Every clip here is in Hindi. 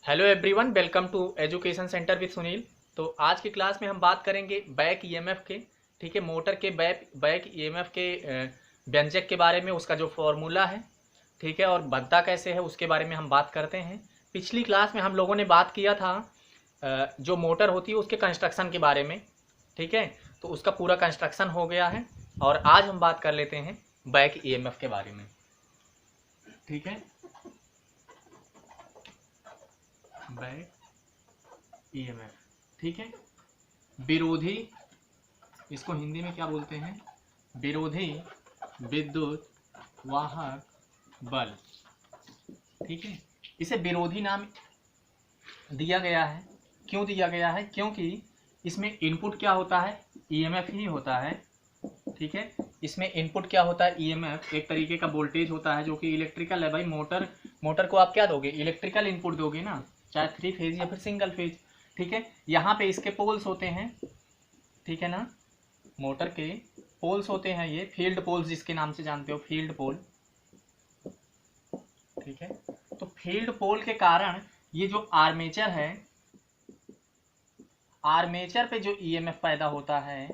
Hello everyone, welcome to education centre with Sunil. तो आज की क्लास में हम बात करेंगे बैक ईएमएफ के, ठीक है, मोटर के बैक ईएमएफ के व्यंजक के बारे में, उसका जो फॉर्मूला है, ठीक है, और बनता कैसे है उसके बारे में हम बात करते हैं। पिछली क्लास में हम लोगों ने बात किया था जो मोटर होती है उसके कंस्ट्रक्शन के बारे में, ठीक है, तो उसका पूरा कंस्ट्रक्शन हो गया है और आज हम बात कर लेते हैं बैक ईएमएफ के बारे में, ठीक है। बैक ईएमएफ, ठीक है। विरोधी, इसको हिंदी में क्या बोलते हैं? विरोधी विद्युत वाहक बल, ठीक है। इसे विरोधी नाम दिया गया है। क्यों दिया गया है? क्योंकि इसमें इनपुट क्या होता है? ईएमएफ ही होता है, ठीक है। इसमें इनपुट क्या होता है? ईएमएफ एक तरीके का वोल्टेज होता है जो कि इलेक्ट्रिकल है। भाई मोटर को आप क्या दोगे? इलेक्ट्रिकल इनपुट दोगे ना, चाहे 3 फेज या फिर सिंगल फेज, ठीक है। यहाँ पे इसके पोल्स होते हैं, ठीक है ना, मोटर के पोल्स होते हैं, ये फील्ड पोल्स जिसके नाम से जानते हो, फील्ड पोल, ठीक है। तो फील्ड पोल के कारण ये जो आर्मेचर है, आर्मेचर पे जो ईएमएफ पैदा होता है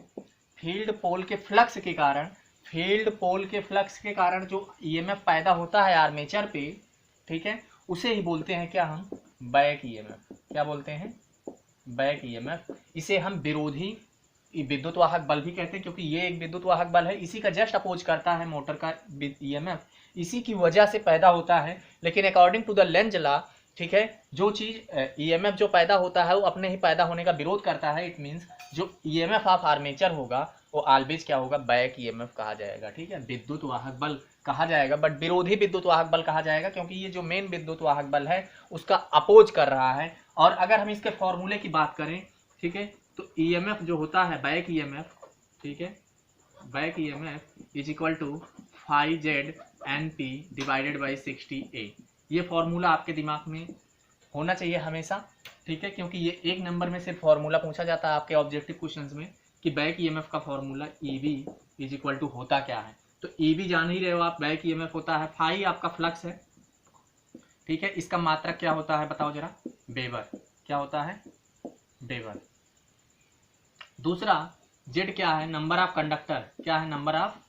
फील्ड पोल के फ्लक्स के कारण, फील्ड पोल के फ्लक्स के कारण जो ईएमएफ पैदा होता है आर्मेचर पे, ठीक है, उसे ही बोलते हैं क्या हम? Back EMF. क्या बोलते हैं? Back EMF. इसे हम विरोधी विद्युत वाहक बल भी कहते हैं क्योंकि ये एक विद्युत वाहक बल है, इसी का जस्ट अपोज करता है मोटर का ईएमएफ, इसी की वजह से पैदा होता है। लेकिन according to the Lenz law, ठीक है, जो चीज ईएमएफ जो पैदा होता है वो अपने ही पैदा होने का विरोध करता है। इट मीन्स जो ईएमएफ ऑफ आर्मेचर होगा वो ऑलवेज क्या होगा? बैक ईएमएफ कहा जाएगा, ठीक है, विद्युत वाहक बल कहा जाएगा, बट विरोधी विद्युत वाहक बल कहा जाएगा क्योंकि ये जो मेन विद्युत वाहक बल है उसका अपोज कर रहा है। और अगर हम इसके फॉर्मूले की बात करें, ठीक है, तो ईएमएफ जो होता है बैक ईएमएफ, ठीक है, back EMF is equal to phi Z N P divided by 60A। ये फॉर्मूला आपके दिमाग में होना चाहिए हमेशा, ठीक है, क्योंकि ये एक नंबर में सिर्फ फॉर्मूला पूछा जाता है आपके ऑब्जेक्टिव क्वेश्चंस में कि बैक ईएमएफ का formula E B is equal to होता क्या है। तो ईबी जान ही रहे हो आप, बैक ईएमएफ होता है, फाई आपका फ्लक्स है, ठीक है। इसका मात्रक क्या होता है बताओ जरा? वेबर। क्या होता है? वेबर। दूसरा जेड क्या है? Number of conductor. क्या है? नंबर ऑफ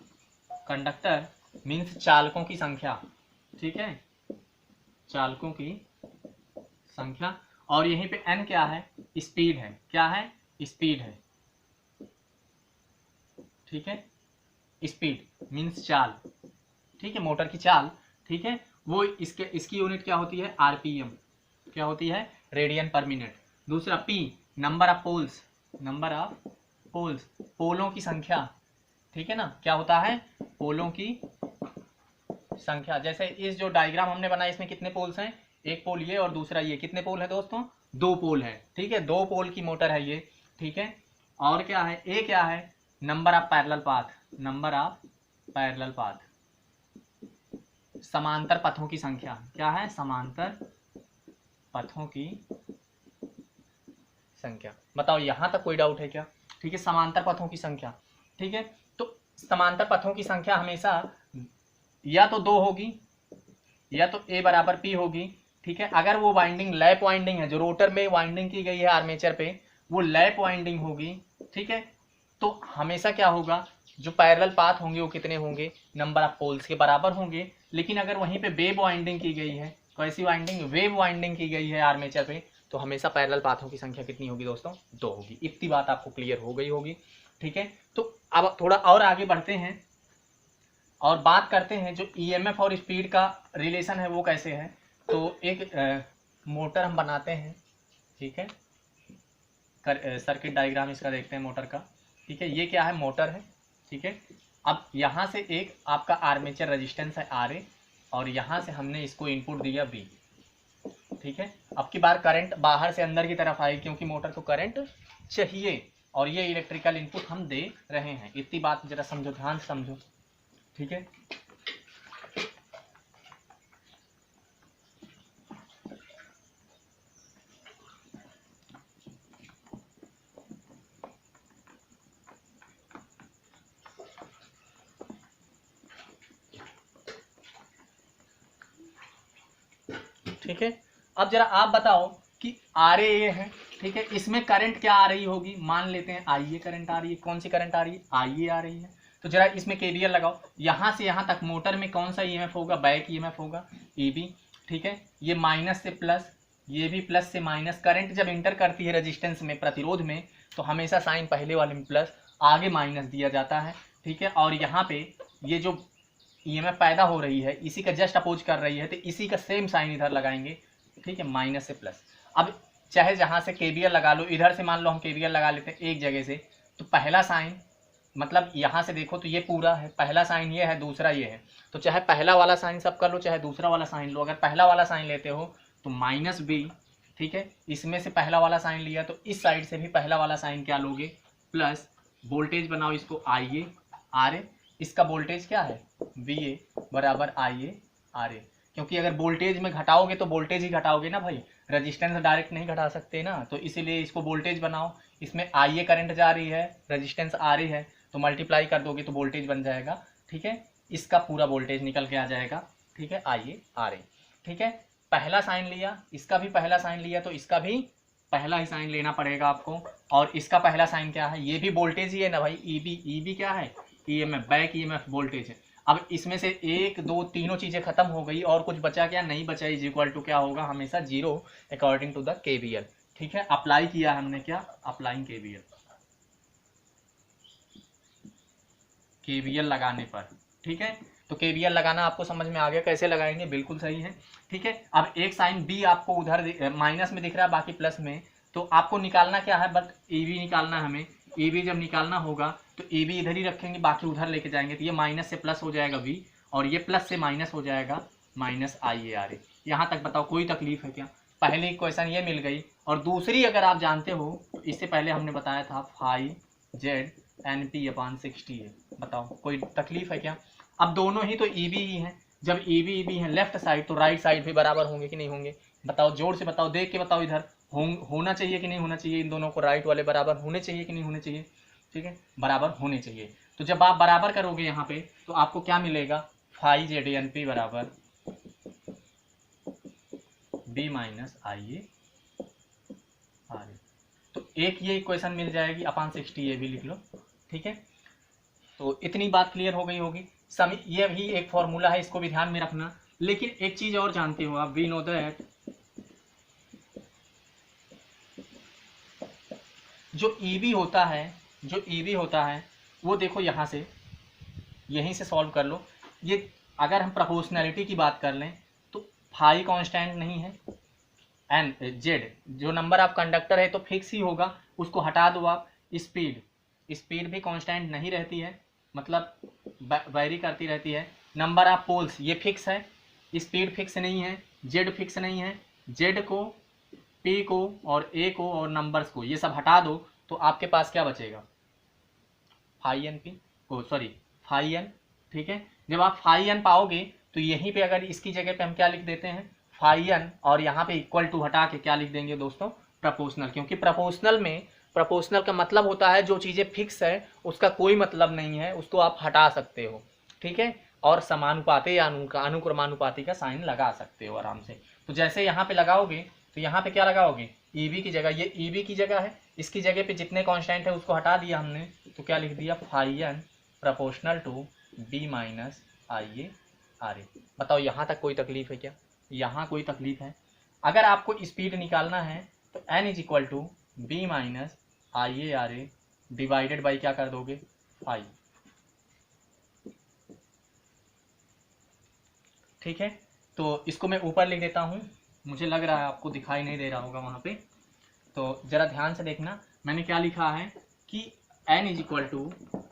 कंडक्टर मीन्स चालकों की संख्या, ठीक है, चालकों की संख्या। और यहीं पे एन क्या है? स्पीड है। क्या है? स्पीड है, ठीक है, स्पीड मीन्स चाल, ठीक है, मोटर की चाल, ठीक है। वो इसकी यूनिट क्या होती है? आरपीएम। क्या होती है? Radian per minute. दूसरा P, number of poles, number of poles, पोलों की संख्या, ठीक है ना, क्या होता है? पोलों की संख्या। जैसे इस जो डायग्राम हमने बनाया इसमें कितने पोल्स हैं? एक पोल ये और दूसरा ये। कितने पोल है दोस्तों? 2 पोल है, ठीक है, 2 पोल की मोटर है ये, ठीक है। और क्या है? ए क्या है? Number of parallel path, number of parallel path, समांतर पथों की संख्या। क्या है? समांतर पथों की संख्या। बताओ यहां तक कोई डाउट है क्या? ठीक है, समांतर पथों की संख्या, ठीक है। तो समांतर पथों की संख्या हमेशा या तो 2 होगी या तो ए बराबर पी होगी, ठीक है। अगर वो वाइंडिंग लैप वाइंडिंग है, जो रोटर में वाइंडिंग की गई है आर्मेचर पे, वो लैप वाइंडिंग होगी, ठीक है, तो हमेशा क्या होगा? जो पैरेलल पाथ होंगे वो कितने होंगे? नंबर ऑफ पोल्स के बराबर होंगे। लेकिन अगर वहीं पे वेव वाइंडिंग की गई है, कैसी वाइंडिंग? वेव वाइंडिंग की गई है आर्मेचर पे, तो हमेशा पैरेलल पाथों की संख्या कितनी होगी दोस्तों? 2 होगी। इतनी बात आपको क्लियर हो गई होगी, ठीक है। तो अब थोड़ा और आगे बढ़ते हैं और बात करते हैं जो ईएमएफ और स्पीड का रिलेशन है वो कैसे है। तो एक मोटर हम बनाते हैं, ठीक है, सर्किट डायग्राम इसका देखते हैं मोटर का, ठीक है। ये क्या है? मोटर है, ठीक है। अब यहाँ से एक आपका आर्मेचर रेजिस्टेंस है RA और यहाँ से हमने इसको इनपुट दिया B, ठीक है। अब की बार करंट बाहर से अंदर की तरफ आई क्योंकि मोटर को करंट चाहिए और ये इलेक्ट्रिकल इनपुट हम दे रहे हैं। इतनी बात जरा समझो, ध्यान से समझो, ठीक है। ठीक है, अब जरा आप बताओ कि आर ए है, ठीक है, इसमें करंट क्या आ रही होगी, मान लेते हैं आई ए करंट आ रही है। कौन सी करंट आ रही है, आई ए आ रही है। तो जरा इसमें केवीएल लगाओ, यहाँ से यहाँ तक मोटर में कौन सा ईएमएफ होगा, बैक ईएमएफ होगा ईबी, ठीक है। ये माइनस से प्लस, ये भी प्लस से माइनस। करंट जब इंटर करती है रेजिस्टेंस में, प्रतिरोध में, तो हमेशा साइन पहले वाले में प्लस, आगे माइनस दिया जाता है, ठीक है। और यहाँ पे ये जो ईएमएफ पैदा हो रही है इसी का जस्ट अपोज कर रही है, तो इसी का सेम साइन इधर लगाएंगे, ठीक है, माइनस से प्लस। अब चाहे जहाँ से केवीएल लगा लो, इधर से मान लो हम केवीएल लगा लेते हैं एक जगह से, तो पहला साइन मतलब यहाँ से देखो तो ये पूरा है, पहला साइन ये है, दूसरा ये है, तो चाहे पहला वाला साइन सब कर लो, चाहे दूसरा वाला साइन लो। अगर पहला वाला साइन लेते हो तो माइनस बी, ठीक है, इसमें से पहला वाला साइन लिया तो इस साइड से भी पहला वाला साइन क्या लोगे, प्लस। वोल्टेज बनाओ इसको आई ए आर ए, इसका वोल्टेज क्या है वी ए बराबर आई ए आर ए, क्योंकि अगर वोल्टेज में घटाओगे तो वोल्टेज ही घटाओगे ना भाई, रेजिस्टेंस डायरेक्ट नहीं घटा सकते ना, तो इसीलिए इसको वोल्टेज बनाओ। इसमें आई ए करंट जा रही है, रेजिस्टेंस आ रही है, तो मल्टीप्लाई कर दोगे तो वोल्टेज बन जाएगा, ठीक है, इसका पूरा वोल्टेज निकल के आ जाएगा, ठीक है, आई ए आर ए, ठीक है। पहला साइन लिया, इसका भी पहला साइन लिया, तो इसका भी पहला ही साइन लेना पड़ेगा आपको। और इसका पहला साइन क्या है, ये भी वोल्टेज ही है ना भाई, ईबी क्या है, ईएमएफ, बैक ईएमएफ वोल्टेज है। अब इसमें से एक दो तीनों चीजें खत्म हो गई और कुछ बचा क्या, नहीं बचा, इज इक्वल टू क्या होगा, हमेशा zero according to the KVL, ठीक है। अप्लाई किया हमने क्या, अप्लाइंग केवीएल, केवीएल लगाने पर, ठीक है। तो केवीएल लगाना आपको समझ में आ गया, कैसे लगाएंगे, बिल्कुल सही है, ठीक है। अब एक साइन बी आपको उधर माइनस में दिख रहा है, बाकी प्लस में, तो आपको निकालना क्या है, बस ईबी निकालना है हमें। ईबी जब निकालना होगा तो ईबी इधर ही रखेंगे, बाकी उधर लेके जाएंगे, तो ये माइनस से प्लस हो जाएगा वी, और ये प्लस से माइनस हो जाएगा माइनस आई ए आर ए। यहाँ तक बताओ कोई तकलीफ है क्या, पहली इक्वेशन ये मिल गई। और दूसरी अगर आप जानते हो तो इससे पहले हमने बताया था 5Z NP/60 है, बताओ कोई तकलीफ है क्या। अब दोनों ही तो ईबी ही हैं, जब ईबी है लेफ्ट साइड तो राइट साइड भी बराबर होंगे कि नहीं होंगे, बताओ जोर से बताओ, देख के बताओ, इधर होना चाहिए कि नहीं होना चाहिए, इन दोनों को राइट वाले बराबर होने चाहिए कि नहीं होने चाहिए, ठीक है, बराबर होने चाहिए। तो जब आप बराबर करोगे यहाँ पे तो आपको क्या मिलेगा, 5ZNP बराबर B minus I A R A. तो एक ये इक्वेशन मिल जाएगी, अपान 60 ये भी लिख लो, ठीक है। तो इतनी बात क्लियर हो गई होगी। ये भी एक फॉर्मूला है, इसको भी ध्यान में रखना। लेकिन एक चीज और जानते हो आप, वी नो दैट जो ईबी होता है, वो देखो यहाँ से, यहीं से सॉल्व कर लो। ये अगर हम प्रोपोर्शनैलिटी की बात कर लें तो फाई कांस्टेंट नहीं है, एन जेड जो नंबर ऑफ कंडक्टर है तो फिक्स ही होगा, उसको हटा दो आप। स्पीड भी कांस्टेंट नहीं रहती है, मतलब वैरी करती रहती है। नंबर ऑफ पोल्स ये फिक्स है, स्पीड फिक्स नहीं है, जेड फिक्स नहीं है। जेड को, पी को और ए को और नंबर्स को ये सब हटा दो तो आपके पास क्या बचेगा, phi N P, sorry phi N, ठीक है। जब आप फाई एन पाओगे तो यहीं पे अगर इसकी जगह पे हम क्या लिख देते हैं, फाई एन, और यहाँ पे इक्वल टू हटा के क्या लिख देंगे दोस्तों, प्रोपोर्शनल। क्योंकि प्रोपोर्शनल का मतलब होता है जो चीज़ें फिक्स है उसका कोई मतलब नहीं है, उसको आप हटा सकते हो, ठीक है। और समानुपाती या अनुक्रमानुपाती का साइन लगा सकते हो आराम से। तो जैसे यहाँ पे लगाओगे तो यहाँ पे क्या लगाओगे, ईबी की जगह, ये ईबी की जगह है, इसकी जगह पे जितने कांस्टेंट है उसको हटा दिया हमने, तो क्या लिख दिया, phi N proportional to B minus I A R A. बताओ यहाँ तक कोई तकलीफ है क्या, यहाँ कोई तकलीफ है। अगर आपको स्पीड निकालना है तो N is equal to B minus I A R A divided by क्या कर दोगे, फाई, ठीक है। तो इसको मैं ऊपर लिख देता हूँ, मुझे लग रहा है आपको दिखाई नहीं दे रहा होगा वहाँ पे, तो ज़रा ध्यान से देखना। मैंने क्या लिखा है कि n is equal to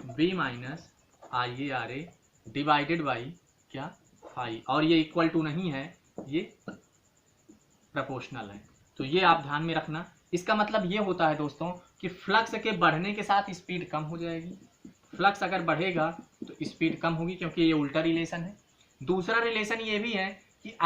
B minus I A R A divided by क्या, फाई, और ये इक्वल टू नहीं है, ये प्रोपोर्शनल है। तो ये आप ध्यान में रखना। इसका मतलब ये होता है दोस्तों कि फ्लक्स के बढ़ने के साथ स्पीड कम हो जाएगी। फ्लक्स अगर बढ़ेगा तो स्पीड कम होगी, क्योंकि ये उल्टा रिलेशन है। दूसरा रिलेशन ये भी है कि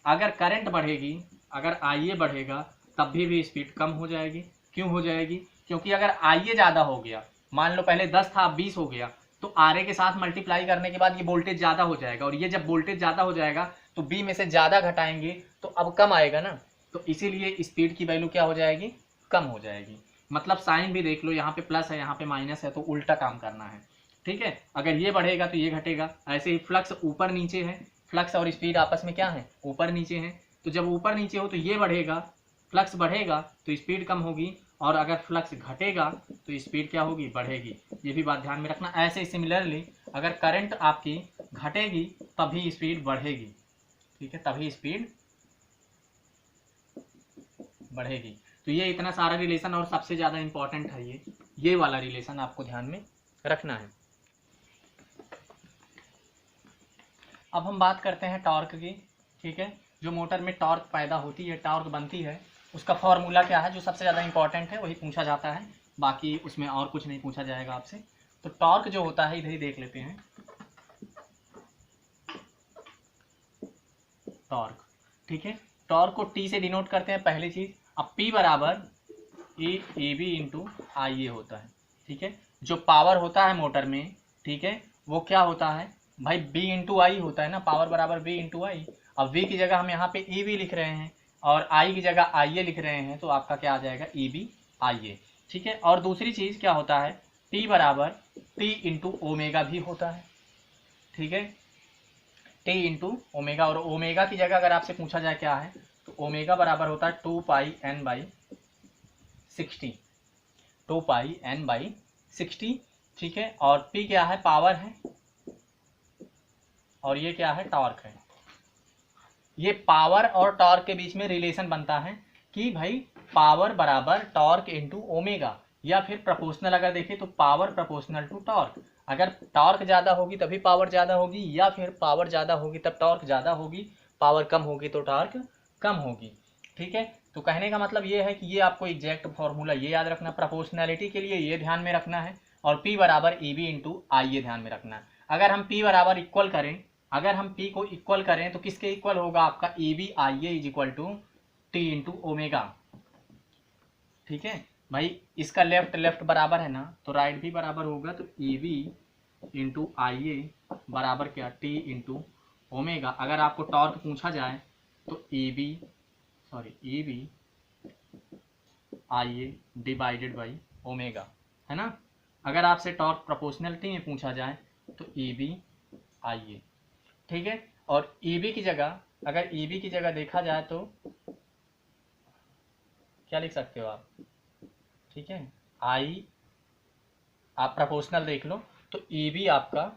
अगर करंट बढ़ेगी, अगर आई ए बढ़ेगा तब भी स्पीड कम हो जाएगी। क्यों हो जाएगी, क्योंकि अगर आई ए ज़्यादा हो गया, मान लो पहले 10 था 20 हो गया, तो आर ए के साथ मल्टीप्लाई करने के बाद ये वोल्टेज ज़्यादा हो जाएगा, और ये जब वोल्टेज ज़्यादा हो जाएगा तो बी में से ज़्यादा घटाएंगे तो अब कम आएगा ना, तो इसीलिए स्पीड की वैल्यू क्या हो जाएगी, कम हो जाएगी। मतलब साइन भी देख लो, यहाँ पे प्लस है यहाँ पे माइनस है, तो उल्टा काम करना है, ठीक है। अगर ये बढ़ेगा तो ये घटेगा। ऐसे ही फ्लक्स ऊपर नीचे है, फ्लक्स और स्पीड आपस में क्या है, ऊपर नीचे है, तो जब ऊपर नीचे हो तो ये बढ़ेगा, फ्लक्स बढ़ेगा तो स्पीड कम होगी, और अगर फ्लक्स घटेगा तो स्पीड क्या होगी, बढ़ेगी। ये भी बात ध्यान में रखना। ऐसे ही सिमिलरली अगर करंट आपकी घटेगी तभी स्पीड बढ़ेगी, ठीक है, तभी स्पीड बढ़ेगी। तो ये इतना सारा रिलेशन, और सबसे ज़्यादा इंपॉर्टेंट है ये वाला रिलेशन आपको ध्यान में रखना है। अब हम बात करते हैं टॉर्क की, ठीक है। जो मोटर में टॉर्क पैदा होती है, टॉर्क बनती है, उसका फॉर्मूला क्या है, जो सबसे ज़्यादा इंपॉर्टेंट है वही पूछा जाता है, बाकी उसमें और कुछ नहीं पूछा जाएगा आपसे। तो टॉर्क जो होता है इधर ही देख लेते हैं, टॉर्क, ठीक है। टॉर्क को टी से डिनोट करते हैं पहली चीज़। अब P बराबर ए बी इंटू आई ए होता है, ठीक है। जो पावर होता है मोटर में, ठीक है, वो क्या होता है भाई, B इंटू आई होता है ना, पावर बराबर B इंटू आई। अब V की जगह हम यहाँ पे ई बी लिख रहे हैं और I की जगह आई ए लिख रहे हैं, तो आपका क्या आ जाएगा, ई बी आई ए, ठीक है। और दूसरी चीज़ क्या होता है, P बराबर T इंटू ओमेगा भी होता है, ठीक है, T इंटू ओमेगा। और ओमेगा की जगह अगर आपसे पूछा जाए क्या है, तो ओमेगा बराबर होता है 2πn/60, 2πn/60, ठीक है। और P क्या है, पावर है, और ये क्या है, टॉर्क है। ये पावर और टॉर्क के बीच में रिलेशन बनता है कि भाई पावर बराबर टॉर्क इंटू ओमेगा, या फिर प्रोपोर्शनल अगर देखें तो पावर प्रोपोर्शनल टू टॉर्क। अगर टॉर्क ज़्यादा होगी तभी पावर ज़्यादा होगी, या फिर पावर ज़्यादा होगी तब टॉर्क ज़्यादा होगी, पावर कम होगी तो टॉर्क कम होगी, ठीक है। तो कहने का मतलब ये है कि ये आपको एग्जैक्ट फॉर्मूला ये याद रखना, प्रोपोर्शनैलिटी के लिए ये ध्यान में रखना है, और P बराबर ई बी इंटू आई ये ध्यान में रखना है। अगर हम P बराबर इक्वल करें, अगर हम P को इक्वल करें तो किसके इक्वल होगा, आपका E B I A is equal to T into omega, ठीक है भाई। इसका लेफ्ट लेफ्ट बराबर है ना, तो राइट भी बराबर होगा, तो ई बी इंटू आई ए बराबर क्या, टी इंटू ओमेगा। अगर आपको टॉर्क पूछा जाए तो E B I A divided by omega, है ना। अगर आपसे टॉर्क प्रोपोर्शनलिटी में पूछा जाए तो ई बी आई ए, ठीक है। और ई बी की जगह, अगर ई बी की जगह देखा जाए तो क्या लिख सकते हो आप, ठीक है, आई, आप प्रोपोर्शनल देख लो तो ई बी आपका,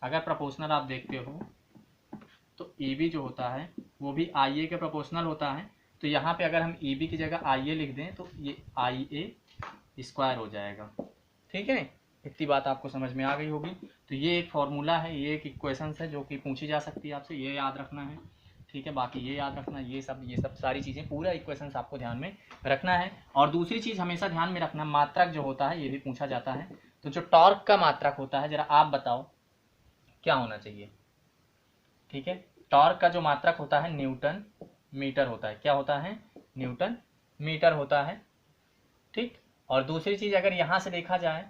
अगर प्रोपोर्शनल आप देखते हो तो ई बी जो होता है वो भी आई ए के प्रोपोर्शनल होता है। तो यहाँ पे अगर हम ई बी की जगह आई ए लिख दें तो ये आई ए स्क्वायर हो जाएगा, ठीक है। इतनी बात आपको समझ में आ गई होगी। तो ये एक फॉर्मूला है, ये एक इक्वेशंस है जो कि पूछी जा सकती है आपसे, ये याद रखना है, ठीक है। बाकी ये याद रखना, ये सब सारी चीज़ें, पूरा इक्वेशंस आपको ध्यान में रखना है। और दूसरी चीज़ हमेशा ध्यान में रखना, मात्रक जो होता है ये भी पूछा जाता है। तो जो टॉर्क का मात्रक होता है, जरा आप बताओ क्या होना चाहिए, ठीक है। टॉर्क का जो मात्रक होता है न्यूटन मीटर होता है, क्या होता है, न्यूटन मीटर होता है, ठीक। और दूसरी चीज़ अगर यहाँ से देखा जाए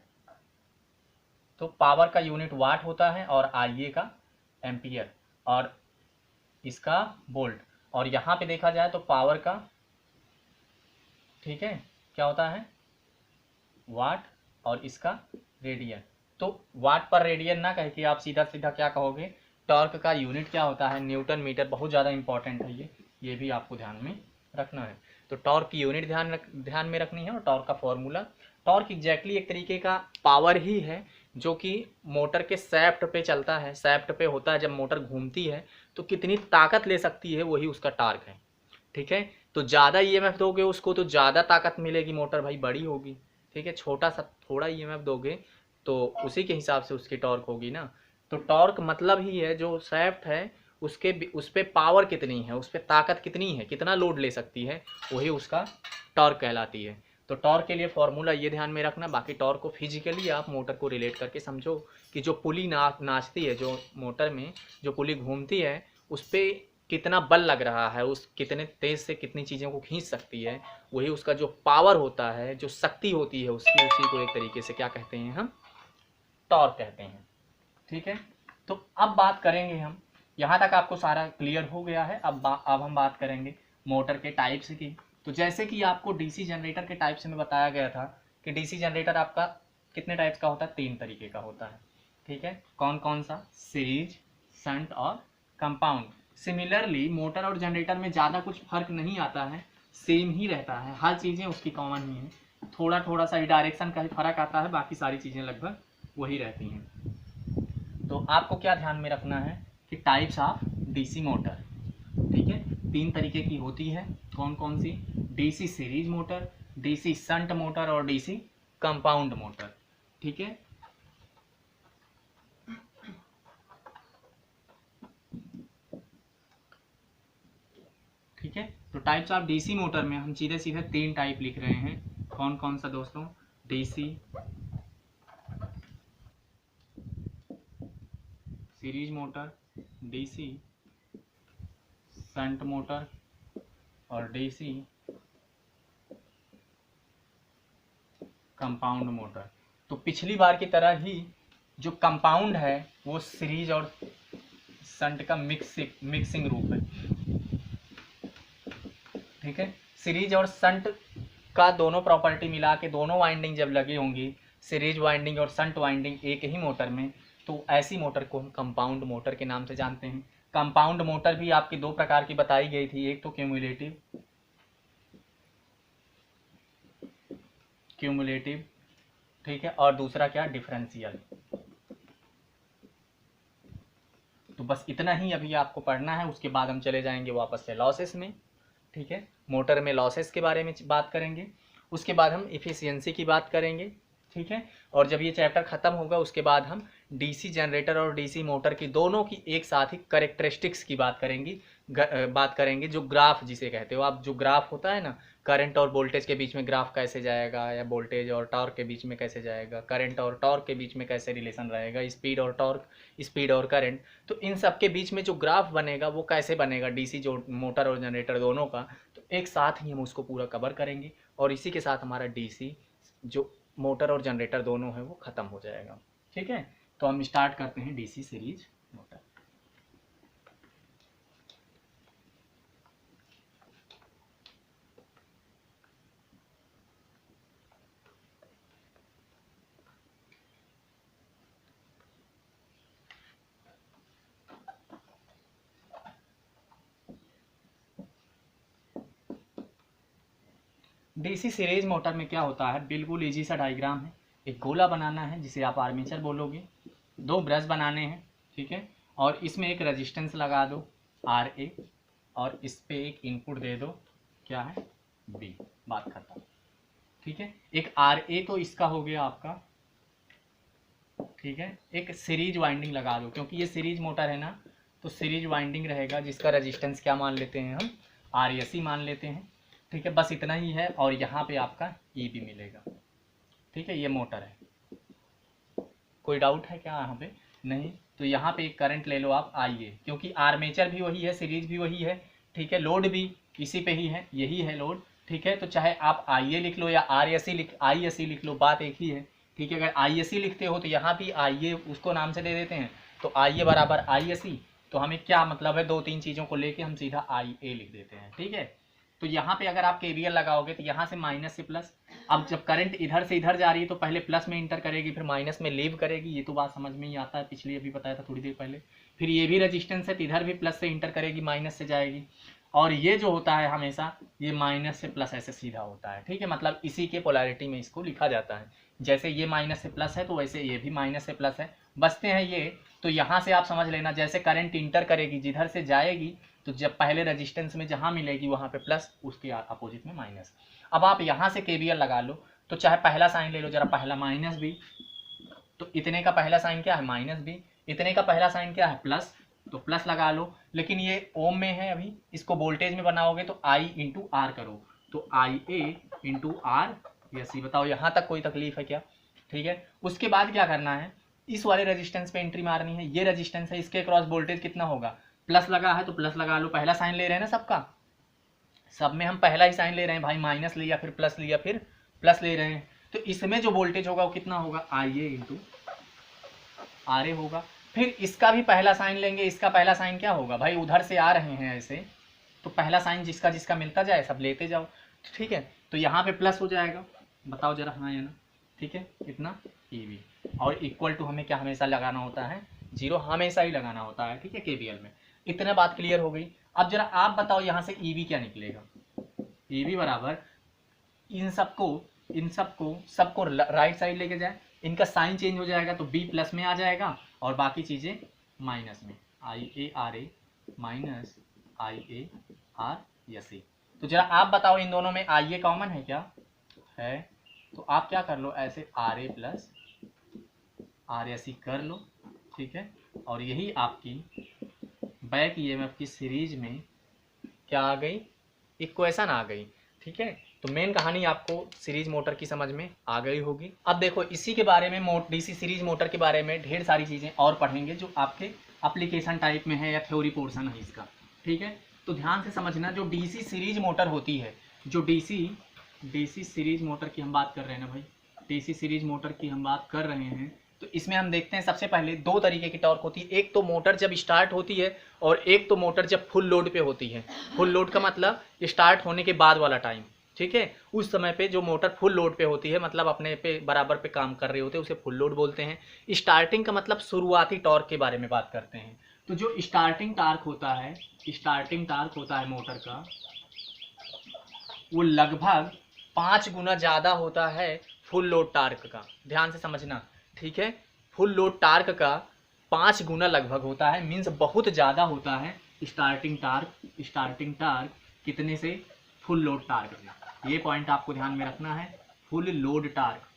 तो पावर का यूनिट वाट होता है, और आई ए का एम्पियर, और इसका वोल्ट। और यहाँ पे देखा जाए तो पावर का, ठीक है, क्या होता है, वाट, और इसका रेडियन। तो वाट पर रेडियन ना कह के आप सीधा सीधा क्या कहोगे, टॉर्क का यूनिट क्या होता है, न्यूटन मीटर। बहुत ज़्यादा इंपॉर्टेंट है ये भी आपको ध्यान में रखना है। तो टॉर्क की यूनिट ध्यान में रखनी है, और टॉर्क का फॉर्मूला, टॉर्क एग्जैक्टली एक तरीके का पावर ही है जो कि मोटर के सैफ्ट पे चलता है, सैफ्ट पे होता है। जब मोटर घूमती है तो कितनी ताकत ले सकती है, वही उसका टॉर्क है, ठीक है। तो ज़्यादा ईएमएफ दोगे उसको तो ज़्यादा ताकत मिलेगी, मोटर भाई बड़ी होगी, ठीक है। छोटा सा थोड़ा ईएमएफ दोगे तो उसी के हिसाब से उसकी टॉर्क होगी ना। तो टॉर्क मतलब ही है जो सैफ्ट है उसके, उस पर पावर कितनी है, उस पर ताकत कितनी है, कितना लोड ले सकती है, वही उसका टॉर्क कहलाती है। तो टॉर्क के लिए फॉर्मूला ये ध्यान में रखना। बाकी टॉर्क को फिजिकली आप मोटर को रिलेट करके समझो कि जो पुली नाचती है, जो मोटर में जो पुली घूमती है, उस पर कितना बल लग रहा है, उस कितने तेज से कितनी चीज़ों को खींच सकती है, वही उसका जो पावर होता है, जो शक्ति होती है उसकी, उसी को एक तरीके से क्या कहते हैं हम, टॉर्क कहते हैं, ठीक है। तो अब बात करेंगे हम यहाँ तक आपको सारा क्लियर हो गया है। अब हम बात करेंगे मोटर के टाइप्स की। तो जैसे कि आपको डीसी जनरेटर के टाइप्स में बताया गया था कि डीसी जनरेटर आपका कितने टाइप्स का होता है, 3 तरीके का होता है, ठीक है। कौन कौन सा? सीरीज, शंट और कंपाउंड। सिमिलरली मोटर और जनरेटर में ज़्यादा कुछ फर्क नहीं आता है, सेम ही रहता है, हर चीज़ें उसकी कॉमन ही हैं। थोड़ा थोड़ा सा डायरेक्शन का ही फर्क आता है, बाकी सारी चीज़ें लगभग वही रहती हैं। तो आपको क्या ध्यान में रखना है कि टाइप्स ऑफ डीसी मोटर, ठीक है, 3 तरीके की होती है। कौन कौन सी? DC series motor, DC shunt motor और डीसी कंपाउंड मोटर, ठीक है। ठीक है, तो टाइप्स ऑफ डीसी मोटर में हम सीधे सीधे 3 टाइप लिख रहे हैं। कौन कौन सा दोस्तों? DC series motor, DC shunt motor और डीसी कंपाउंड मोटर। तो पिछली बार की तरह ही जो कंपाउंड है वो सीरीज और शंट का मिक्सिंग रूप है, ठीक है। सीरीज और शंट का दोनों प्रॉपर्टी मिला के दोनों वाइंडिंग जब लगी होंगी, सीरीज वाइंडिंग और शंट वाइंडिंग एक ही मोटर में, तो ऐसी मोटर को हम कंपाउंड मोटर के नाम से जानते हैं। कंपाउंड मोटर भी आपकी 2 प्रकार की बताई गई थी, एक तो क्यूमुलेटिव, ठीक है, और दूसरा क्या? डिफरेंशियल। तो बस इतना ही अभी आपको पढ़ना है, उसके बाद हम चले जाएंगे वापस से लॉसेस में, ठीक है। मोटर में लॉसेस के बारे में बात करेंगे, उसके बाद हम इफिशियंसी की बात करेंगे, ठीक है। और जब ये चैप्टर ख़त्म होगा उसके बाद हम डीसी जनरेटर और डीसी मोटर की दोनों की एक साथ ही करेक्टरिस्टिक्स की बात करेंगे, जो ग्राफ जिसे कहते हो आप, जो ग्राफ होता है ना, करंट और वोल्टेज के बीच में ग्राफ कैसे जाएगा, या वोल्टेज और टॉर्क के बीच में कैसे जाएगा, करंट और टॉर्क के बीच में कैसे रिलेशन रहेगा, स्पीड और टॉर्क, स्पीड और करंट, तो इन सब के बीच में जो ग्राफ बनेगा वो कैसे बनेगा डीसी जो मोटर और जनरेटर दोनों का, तो एक साथ ही हम उसको पूरा कवर करेंगे। और इसी के साथ हमारा डीसी जो मोटर और जनरेटर दोनों है वो ख़त्म हो जाएगा, ठीक है। तो हम स्टार्ट करते हैं DC series motor. DC series motor में क्या होता है, बिल्कुल इजी सा डायग्राम है। एक गोला बनाना है जिसे आप आर्मेचर बोलोगे, 2 ब्रश बनाने हैं, ठीक है, और इसमें एक रेजिस्टेंस लगा दो RA, और इस पे एक इनपुट दे दो, क्या है? B। बात खत्म, ठीक है। एक RA तो इसका हो गया आपका, ठीक है। एक सीरीज वाइंडिंग लगा दो, क्योंकि ये सीरीज मोटर है ना, तो सीरीज वाइंडिंग रहेगा जिसका रेजिस्टेंस क्या मान लेते हैं हम? RSC मान लेते हैं, ठीक है। बस इतना ही है, और यहाँ पे आपका EB मिलेगा, ठीक है। ये मोटर है, कोई डाउट है क्या यहाँ पे? नहीं। तो यहाँ पे एक करंट ले लो आप IA, क्योंकि आर्मेचर भी वही है, सीरीज भी वही है, ठीक है, लोड भी इसी पे ही है, यही है लोड, ठीक है। तो चाहे आप IA लिख लो या ISC लिख लो, बात एक ही है, ठीक है। अगर ISC लिखते हो तो यहाँ भी IA उसको नाम से दे देते हैं, तो IA बराबर ISC, तो हमें क्या मतलब है, 2-3 चीज़ों को लेके हम सीधा IA लिख देते हैं, ठीक है। तो यहाँ पे अगर आप KVL लगाओगे तो यहाँ से माइनस से प्लस, अब जब करंट इधर से इधर जा रही है तो पहले प्लस में इंटर करेगी, फिर माइनस में लीव करेगी, ये तो बात समझ में ही आता है, पिछली अभी बताया था थोड़ी देर पहले। फिर ये भी रेजिस्टेंस है तो इधर भी प्लस से इंटर करेगी, माइनस से जाएगी, और ये जो होता है हमेशा ये माइनस से प्लस ऐसे सीधा होता है, ठीक है। मतलब इसी के पोलैरिटी में इसको लिखा जाता है, जैसे ये माइनस से प्लस है तो वैसे ये भी माइनस से प्लस है, बचते हैं ये। तो यहाँ से आप समझ लेना, जैसे करंट इंटर करेगी जिधर से जाएगी, तो जब पहले रेजिस्टेंस में जहाँ मिलेगी वहाँ पे प्लस, उसके अपोजिट में माइनस। अब आप यहाँ से KVL लगा लो, तो चाहे पहला साइन ले लो जरा, पहला माइनस B, तो इतने का पहला साइन क्या है? -B। इतने का पहला साइन क्या है? प्लस, तो प्लस लगा लो। लेकिन ये ओम में है, अभी इसको वोल्टेज में बनाओगे तो I × R करो, तो IA × R या C। बताओ यहाँ तक कोई तकलीफ है क्या? ठीक है। उसके बाद क्या करना है, इस वाले रेजिस्टेंस पे एंट्री मारनी है, ये रेजिस्टेंस है, इसके क्रॉस वोल्टेज कितना होगा? प्लस लगा है तो प्लस लगा लो, पहला साइन ले रहे हैं ना सबका, सब में हम पहला ही साइन ले रहे हैं भाई, माइनस लिया फिर प्लस लिया फिर प्लस ले रहे हैं, तो इसमें जो वोल्टेज होगा वो कितना होगा? IA × RA होगा। फिर इसका भी पहला साइन लेंगे। इसका पहला साइन क्या होगा भाई, उधर से आ रहे हैं ऐसे, तो पहला साइन जिसका जिसका मिलता जाए सब लेते जाओ, ठीक है। तो यहाँ पे प्लस हो जाएगा, बताओ जरा, हाँ या ना, ठीक है, कितना EV। और इक्वल टू हमें क्या हमेशा लगाना होता है, 0 हमेशा ही लगाना होता है, ठीक है, KVL में। इतना बात क्लियर हो गई। अब जरा आप बताओ यहाँ से EV क्या निकलेगा। EV बराबर इन सबको राइट साइड लेके जाए, इनका साइन चेंज हो जाएगा तो B प्लस में आ जाएगा और बाकी चीज़ें माइनस में, IARA माइनस IARSA। तो जरा आप बताओ इन दोनों में IA कॉमन है क्या, है, तो आप क्या कर लो, ऐसे RA प्लस RSE कर लो, ठीक है। और यही आपकी बैक EMF की सीरीज में क्या आ गई, इक्वेशन आ गई, ठीक है। तो मेन कहानी आपको सीरीज मोटर की समझ में आ गई होगी। अब देखो इसी के बारे में DC सीरीज मोटर के बारे में ढेर सारी चीज़ें और पढ़ेंगे जो आपके एप्लीकेशन टाइप में है या थ्योरी पोर्शन है इसका, ठीक है। तो ध्यान से समझना, जो DC सीरीज मोटर होती है, जो DC सीरीज मोटर की हम बात कर रहे हैं ना भाई, DC सीरीज मोटर की हम बात कर रहे हैं, तो इसमें हम देखते हैं सबसे पहले 2 तरीके की टॉर्क होती है। एक तो मोटर जब स्टार्ट होती है और एक तो मोटर जब फुल लोड पे होती है। फुल लोड का मतलब स्टार्ट होने के बाद वाला टाइम, ठीक है। उस समय पे जो मोटर फुल लोड पे होती है, मतलब अपने पे बराबर पे काम कर रहे होते हैं, उसे फुल लोड बोलते हैं। स्टार्टिंग का मतलब शुरुआती टॉर्क के बारे में बात करते हैं। तो जो स्टार्टिंग टार्क होता है मोटर का, वो लगभग 5 गुना ज़्यादा होता है फुल लोड टार्क का। ध्यान से समझना, ठीक है। फुल लोड टार्क का 5 गुना लगभग होता है, मीन्स बहुत ज़्यादा होता है स्टार्टिंग टार्क कितने से, फुल लोड टार्क से। ये पॉइंट आपको ध्यान में रखना है, फुल लोड टार्क,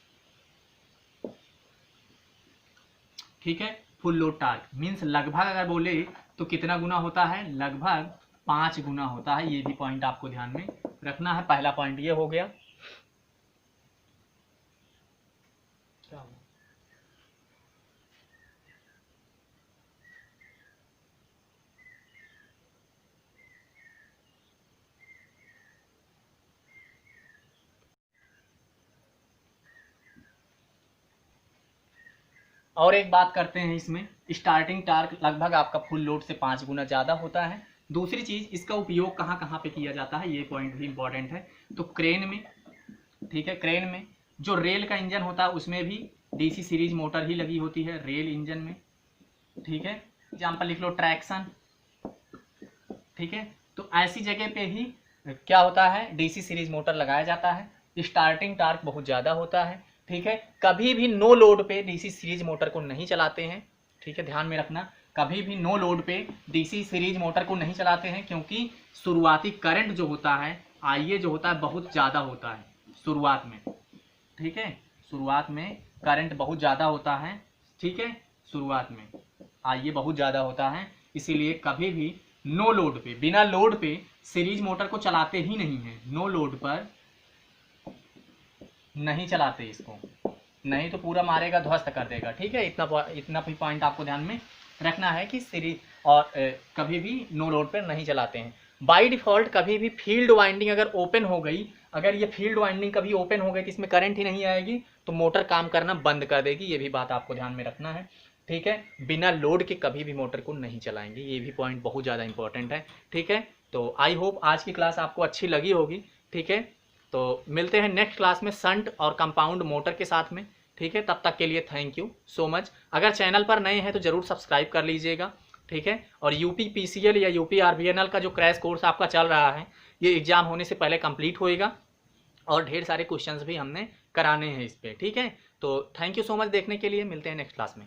ठीक है। फुल लोड टार्क मीन्स लगभग अगर बोले तो कितना गुना होता है, लगभग 5 गुना होता है। ये भी पॉइंट आपको ध्यान में रखना है। पहला पॉइंट ये हो गया। और एक बात करते हैं, इसमें स्टार्टिंग टार्क लगभग आपका फुल लोड से 5 गुना ज़्यादा होता है। दूसरी चीज़, इसका उपयोग कहाँ कहाँ पे किया जाता है, ये पॉइंट भी इंपॉर्टेंट है। तो क्रेन में, ठीक है, क्रेन में जो रेल का इंजन होता है उसमें भी DC सीरीज मोटर ही लगी होती है, रेल इंजन में, ठीक है। एग्जाम्पल लिख लो, ट्रैक्शन, ठीक है। तो ऐसी जगह पे ही क्या होता है, DC सीरीज मोटर लगाया जाता है। स्टार्टिंग टार्क बहुत ज़्यादा होता है, ठीक है। कभी भी नो लोड पे DC सीरीज मोटर को नहीं चलाते हैं, ठीक है, ध्यान में रखना। कभी भी नो लोड पे DC सीरीज मोटर को नहीं चलाते हैं, क्योंकि शुरुआती करंट जो होता है, IA जो होता है, बहुत ज़्यादा होता है शुरुआत में, ठीक है। शुरुआत में करंट बहुत ज़्यादा होता है, ठीक है। शुरुआत में IA बहुत ज़्यादा होता है, इसीलिए कभी भी नो लोड पे, बिना लोड पे सीरीज मोटर को चलाते ही नहीं है। नो लोड पर नहीं चलाते इसको, नहीं तो पूरा मारेगा, ध्वस्त कर देगा, ठीक है। इतना भी पॉइंट आपको ध्यान में रखना है कि सीरीज और कभी भी नो लोड पर नहीं चलाते हैं। बाय डिफ़ॉल्ट कभी भी फील्ड वाइंडिंग अगर ओपन हो गई, अगर ये फील्ड वाइंडिंग कभी ओपन हो गई कि इसमें करंट ही नहीं आएगी, तो मोटर काम करना बंद कर देगी। ये भी बात आपको ध्यान में रखना है, ठीक है। बिना लोड के कभी भी मोटर को नहीं चलाएंगे, ये भी पॉइंट बहुत ज़्यादा इंपॉर्टेंट है, ठीक है। तो आई होप आज की क्लास आपको अच्छी लगी होगी, ठीक है। तो मिलते हैं नेक्स्ट क्लास में शंट और कंपाउंड मोटर के साथ में, ठीक है। तब तक के लिए थैंक यू सो मच। अगर चैनल पर नए हैं तो ज़रूर सब्सक्राइब कर लीजिएगा, ठीक है। और UP PCL या UP RVNL का जो क्रैश कोर्स आपका चल रहा है, ये एग्ज़ाम होने से पहले कंप्लीट होएगा और ढेर सारे क्वेश्चंस भी हमने कराने हैं इस पर, ठीक है। तो थैंक यू सो मच देखने के लिए, मिलते हैं नेक्स्ट क्लास में।